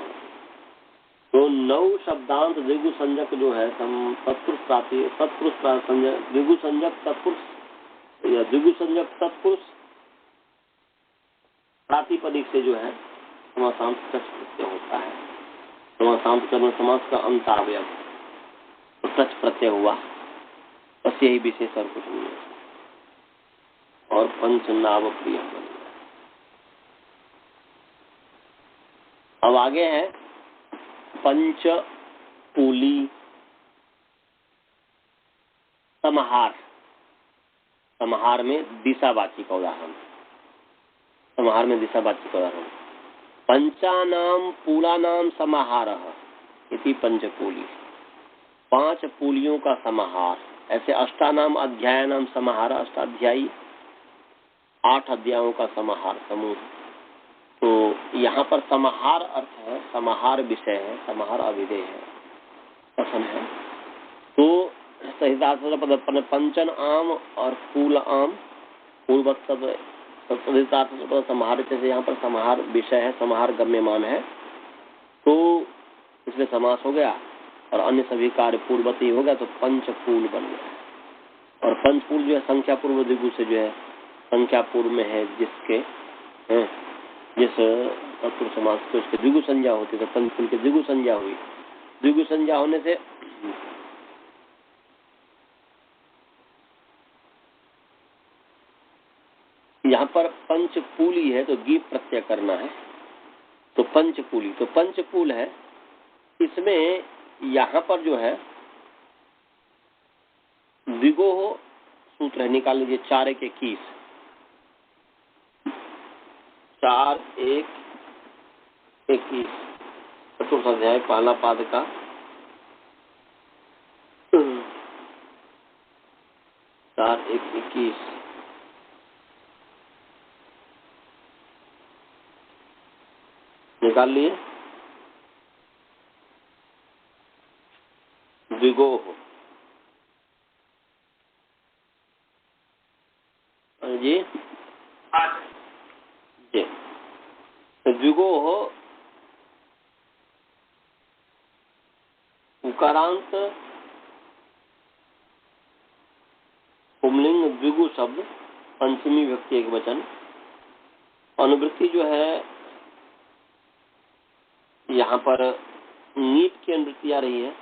तो नौ शब्दांत द्विगु संज्ञक जो है तत्पुरुष संज्ञक द्विगु संज्ञक तत्पुरुष या द्विगु संज्ञक तत्पुरुष प्रातिपदिक से जो है समासांत प्रत्यय होता है। समासांत कर्म समास का अंत अवयव टच प्रत्यय हुआ, बस यही विशेष और कुछ नहीं है। और पंच नाव प्रिय बन गया। अब आगे है पंच पुली समाहार। समाहार में दिशावाची का उदाहरण। समाहार में दिशावाची का उदाहरण पंचानाम पुलानाम समाहारः इति पंचपुली। 5 पुलियों का समाहार। ऐसे अष्टानाम अध्यायानाम समाहार, अष्टाध्यायी 8 अध्यायों का समाहार समूह। तो यहाँ पर समाहार अर्थ है, समाहार विषय है, समाहार अभिधेय है, कथन है। तो सहितार्थ पंचन आम और फूल आम पूर्वक सब समाहार से यहाँ पर समाहार विषय है, समाहार गम्यमान है, तो इसमें समास हो गया और अन्य सभी कार्य पूर्ववत ही हो गया, तो पंचफूल बन गया। और पंचफूल जो है संख्या पूर्व द्विगु से जो है संख्या पूर्व में है, जिसके जिस तत्पुरुष समास को इसके द्विगु संज्ञा होती है, तो पंचफूल की द्विगु संज्ञा हुई। द्विगु संज्ञा होने से यहाँ पर पंचपूली है तो गीप प्रत्यय करना है, तो पंचपूली, तो पंचपूल है। इसमें यहाँ पर जो है द्विगोह सूत्र है, निकाल लीजिए। 4 1 21, 4 1 21 चतुर्थ अध्याय पहला पाद का 4 1 21 निकाल लिए। द्विगोह जी जी, द्विगोह उकारांत पुंलिंग द्विगु शब्द पंचमी व्यक्ति एक वचन। अनुवृत्ति जो है यहाँ पर नीट की अनुवृत्ति आ रही है।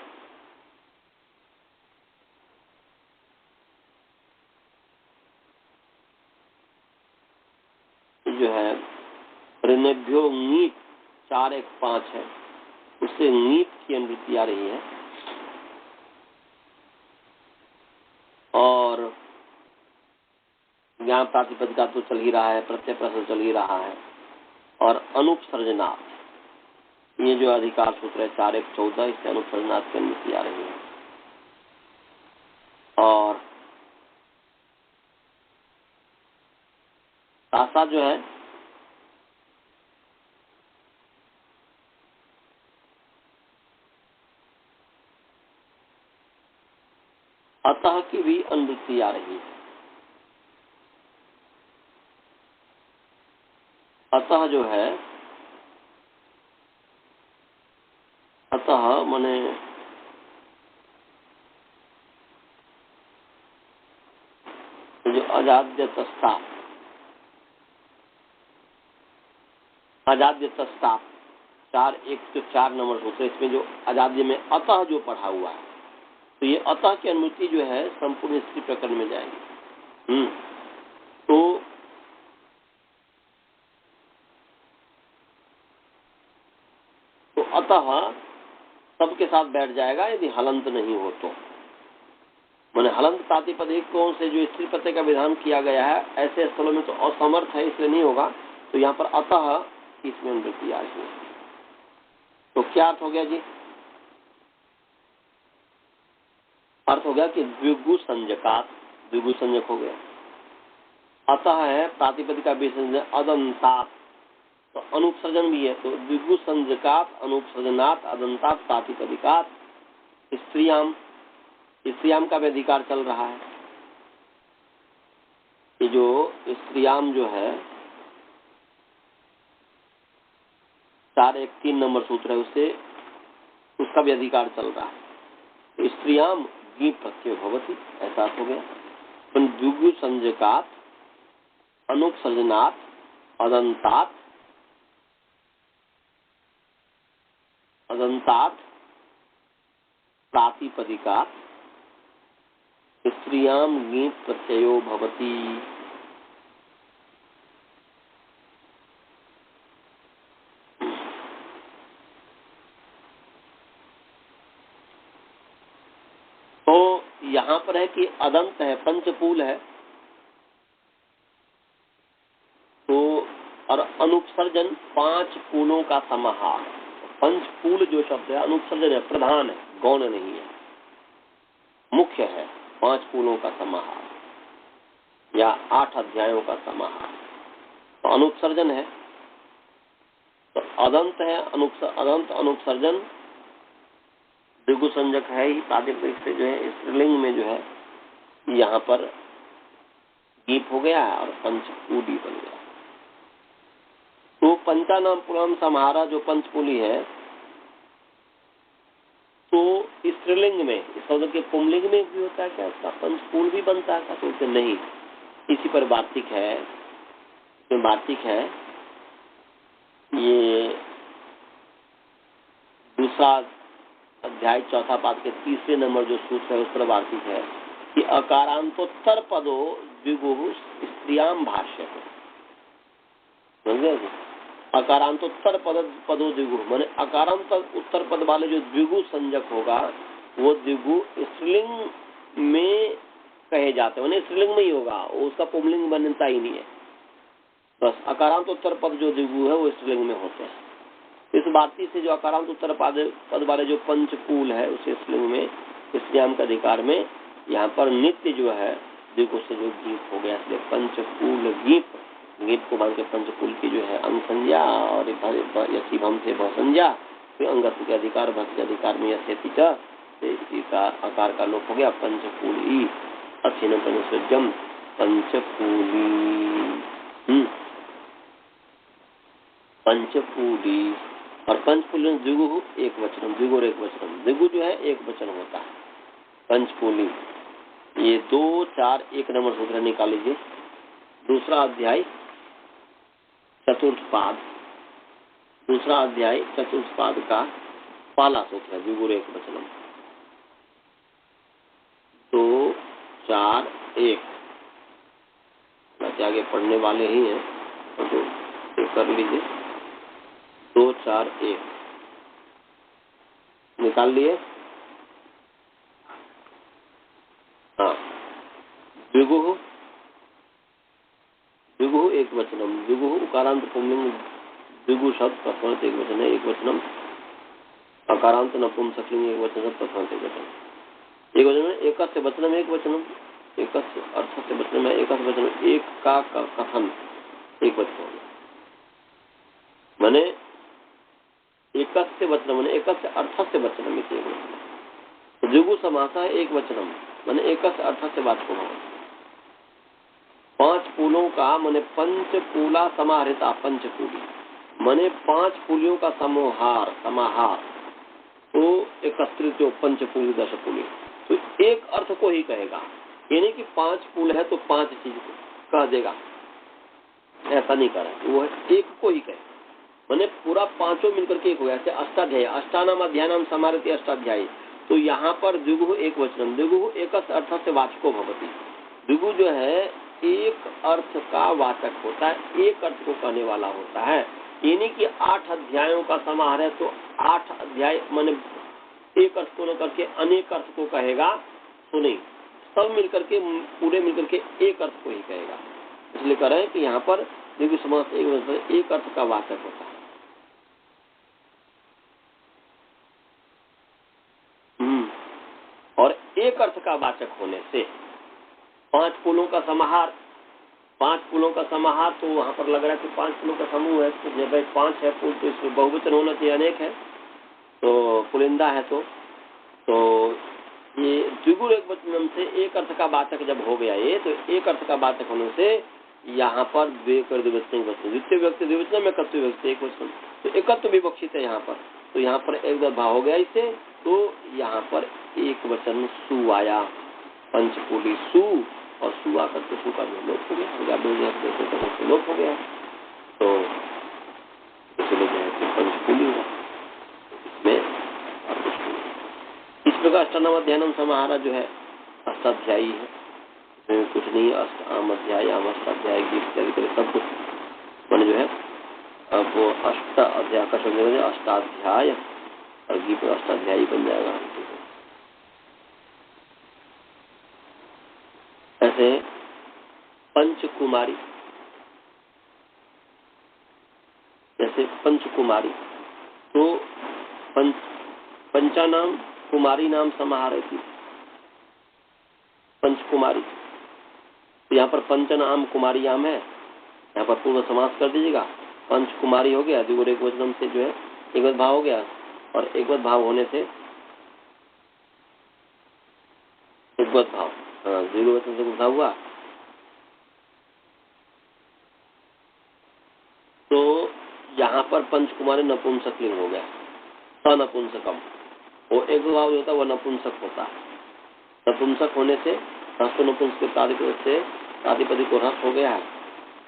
जो है ऋणभ्यो नीट 4 1 5 है, उससे नीट की अनुवृत्ति आ रही है। और ज्ञान प्रातिपदिका तो चल ही रहा है, प्रत्यय प्रश्न चल ही रहा है। और अनुपसर्जनात्, ये जो अधिकार सूत्र है 4 1 14, इससे अनुपसर्जनात् की अनुवृत्ति आ रही है। और साथ जो है अतः की भी अनुवृत्ति आ रही है। अतः जो है, अतः माने जो अजाद्य तस्ता, अजाद्य तस्ता 4 1 जो 4 नंबर होते हैं, इसमें जो अजाद्य में अतः जो पढ़ा हुआ है, तो ये अतः की अनुमति जो है संपूर्ण स्त्री प्रकरण में जाएगी। तो अतः सबके साथ बैठ जाएगा यदि हलंत नहीं हो तो। मैंने हलंत प्रातिपदिकों से जो स्त्री प्रत्यय का विधान किया गया है, ऐसे स्थलों में तो असमर्थ है, इसलिए नहीं होगा। तो यहाँ पर अतः इसमें अनुवृत्ति आ रही है। तो क्या अर्थ हो गया जी? अर्थ हो गया कि द्विगु संज्ञकात, द्विगु संज्ञक हो गया। अतः है प्रातिपदिका विसर्जन अदंतात, तो अनुपसर्जन भी है, तो द्विगु संज्ञकात अनुपसर्जनात् अदंतात प्रातिपदिकात स्त्रियाम, स्त्रियाम का भी अधिकार चल रहा है। ये जो स्त्रियाम जो है 4 1 3 नंबर सूत्र है, उससे उसका भी अधिकार चल रहा है। तो स्त्रियाम गी प्रत्यय भवती, ऐसा हो गया। द्विगु संजकात अनुपसर्जनात् अदंतात प्रातिपदिकात् स्त्रियाम गी प्रत्ययो भवती। तो यहाँ पर है कि अदंत है, पंचपूल है, तो और अनुपसर्जन 5 पूलों का समाहार। पंचपूल जो शब्द है अनुपसर्जन है, प्रधान है, गौण नहीं है, मुख्य है। 5 पूलों का समाहार या 8 अध्यायों का समाहार। तो अनुपसर्जन है, तो अदंत है, अदंत अनुपसर्जन द्विगु संजक है ही। प्रातिपदिक से जो है स्त्रीलिंग में जो है यहाँ पर गीप हो गया और पंचपूली बन गया। तो पंचानाम पुराण समाहारा जो पंचपूली है, तो स्त्रीलिंग में इस शब्द के पुंलिंग में भी होता है क्या, उसका पंचपूल भी बनता है? तो नहीं, इसी पर वार्तिक है। इसमें वार्तिक है ये दूसरा अध्याय चौथा पाद के 3 नंबर जो सूत्र है उस पर वार्तिक है कि अकारांतोत्तर पदो द्विगु स्त्रियाम भाष्य है। समझे? अकारांतोत्तर पदो द्विगु माने अकारांत उत्तर पद वाले जो द्विगु संजक होगा वो द्विगु स्त्रीलिंग में कहे जाते हैं, स्त्रीलिंग में ही होगा, उसका पुंलिंग बनता ही नहीं है। बस अकारांत उत्तर पद जो द्विगु है वो स्त्रीलिंग में होते हैं। इस वार्ती से जो अकारांत उत्तर पद वाले जो पंचकूल है उसे स्त्रीलिंग में स्त्रियाम के अधिकार में यहाँ पर नित्य जो है द्विगु से जो गीप हो गया, इसलिए पंचकूल गीप। गीप को मान के पंचकूल की जो है अंग संज्ञा और यसी भम से भव संज्ञा, फिर अंगत्व के अधिकार भक्त के अधिकार में यथेति च, इसका आकार का लोप हो गया पंचकूली। अच्छी पंचम पंचकूली, पंचकूली। और पंचकूली द्विगु एक वचनम, द्विगु और एक वचनम। द्विगु जो है एक वचन होता है, पंचकूली। ये 2, 4, 1 नंबर सूत्र निकाल लीजिए। दूसरा अध्याय चतुर्थ पाद, दूसरा अध्याय चतुर्थ पाद का पहला सूत्र है द्विगु एक वचनम। 2, 4, 1 आगे पढ़ने वाले ही हैं तो कर लीजिए। 2, 4, 1 निकाल लिए। हाँ, द्विगु एक वचनम। द्विगु उकारांत पुंलिंग द्विगु शब्द प्रथमांत एक वचन है, एक वचनम। अकारांत नपुंसकलिंग एक वचन है, प्रथमांत एक वचन। एक वचन में एकस्य वचनम एक वचनम, एकस्य अर्थस्य वचनम है, एकस्य वचनम। एक का कथन एक वचन माने एकस्य वचनम माने एकस्य अर्थस्य वचनम। द्विगु समासः एक वचनम माने एकस्य अर्थस्य वाचको भवति। 5 पूलों का माने पंचकूला समाहृता, पंचकूली माने 5 पूलियों का समाहार तो एकत्रित जो पंचकूली दशकूली, तो एक अर्थ को ही कहेगा। ये नहीं कि 5 पूल है तो 5 चीज को कह देगा, ऐसा नहीं कर रहा, वो एक को ही कहे माने पूरा 5 मिलकर के एक हो गया। जैसे अष्टाध्यायी, अष्टानाम अध्यायनाम समाहृति अष्टाध्यायी, तो यहाँ पर द्विगु एक वचनम, द्विगु एकस्य अर्थ से वाचको भवति। द्विगु जो है एक अर्थ का वाचक होता है, एक अर्थ को कहने वाला होता है। यानी कि 8 अध्यायों का समाहार है तो 8 अध्याय माने एक अर्थ को न करके अनेक अर्थ को कहेगा, तो नहीं, सब मिलकर के पूरे मिलकर के एक अर्थ को ही कहेगा। इसलिए कह रहे हैं कि यहाँ पर द्विगु समास एक अर्थ का वाचक होता है। और एक अर्थ का वाचक होने से 5 पुलों का समाहार, 5 पुलों का समाहार, तो वहां पर लग रहा है कि 5 पुलों का समूह है, तो भाई 5 है पुल, तो इसमें बहुवचन होना चाहिए, अनेक है तो पुलिंदा है। तो ये द्विगु एक वचनम से एक अर्थ का वाचक जब हो गया ये, तो एक अर्थ का वाचक होने से यहाँ पर द्विवचन द्वितीय व्यक्ति द्विवचन में एकत्व व्यक्ति एक वचन, तो एकत्व विवक्षित है यहाँ पर। तो यहाँ पर एक भाव हो गया इससे तो यहाँ पर एक वचन सु आया, पंचकुली सु, और सु आकर के सु का लोप हो गया, लोप हो गया, तो इसलिए जो है पंचकुली हुआ। इसमें इस प्रकार अष्टानाम अध्यायनम समाहारा जो है अष्टाध्यायी है, कुछ नहीं, आम अध्याय, आम अष्टाध्याय इत्यादि सब कुछ मैंने जो है अब वो अष्ट अध्याय का शब्द अष्टाध्याय और गीत अष्टाध्यायी बन जाएगा। ऐसे पंचकुमारी, जैसे पंचकुमारी, तो पंचा नाम कुमारी नाम समाहार थी पंचकुमारी। तो यहाँ पर पंचनाम कुमारी आम है, यहाँ पर पूर्व समास कर दीजिएगा, पंचकुमारी हो गया, द्विगुण एक वचनम से जो है एकवच भाव हो गया, और एकवच भाव होने से एकवच भाव, हाँ द्विगुण वचन से भाव हुआ। तो यहाँ पर पंचकुमारी नपुंसक लिंग हो गया, अनपुंसकम, वो एक भाव जो होता है वो नपुंसक होता है। नपुंसक होने से ह्रस्व नपुंसक से प्रातिपदिक को ह्रस्व हो गया है,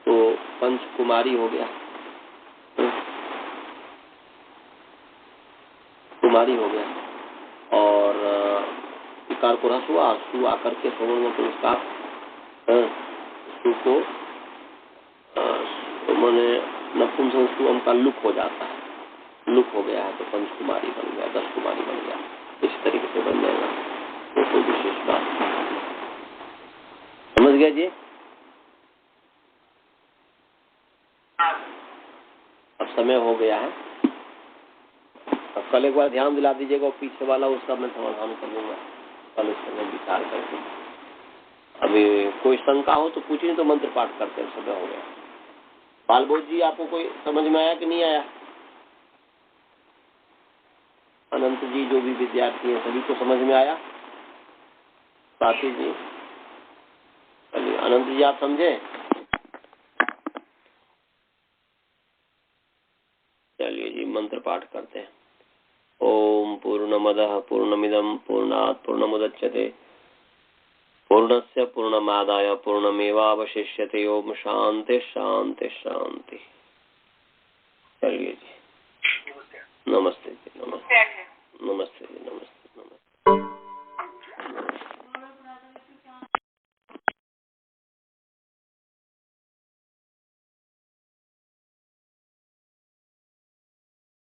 तो पंचकुमारी हो गया, कुमारी हो गया, और इकार को ह्रस्व हुआ, सु आकर के सवर्ण नपुंसक सु को मैंने नपुंसक सु का लुक हो जाता है, लुक हो गया है, तो पंचकुमारी बन गया, 10 कुमारी बन गया, इस तरीके से बन जाएगा। तो कोई विशेष बात समझ गया जी। अब समय हो गया है, अब कल एक बार ध्यान दिला दीजिएगा, पीछे वाला उसका मैं समाधान कर लूंगा कल, उस समय विचार करके। अभी कोई शंका हो तो पूछिए, तो मंत्र पाठ करते हैं, समय हो गया। बालबोध जी आपको कोई समझ में आया कि नहीं आया? अनंत जी जो भी विद्यार्थी हैं सभी को समझ में आया? स्वाति जी, चलिए अनंत जी आप समझे? चलिए जी मंत्र पाठ करते हैं। ओम पूर्णमदः पूर्णमिदं पूर्णात् पूर्णमुदच्यते पूर्णस्य पूर्णमादाय पूर्णमेवावशिष्यते। ओम शांति शांति शांति। चलिए जी, नमस्ते जी, नमस्ते नमस्ते।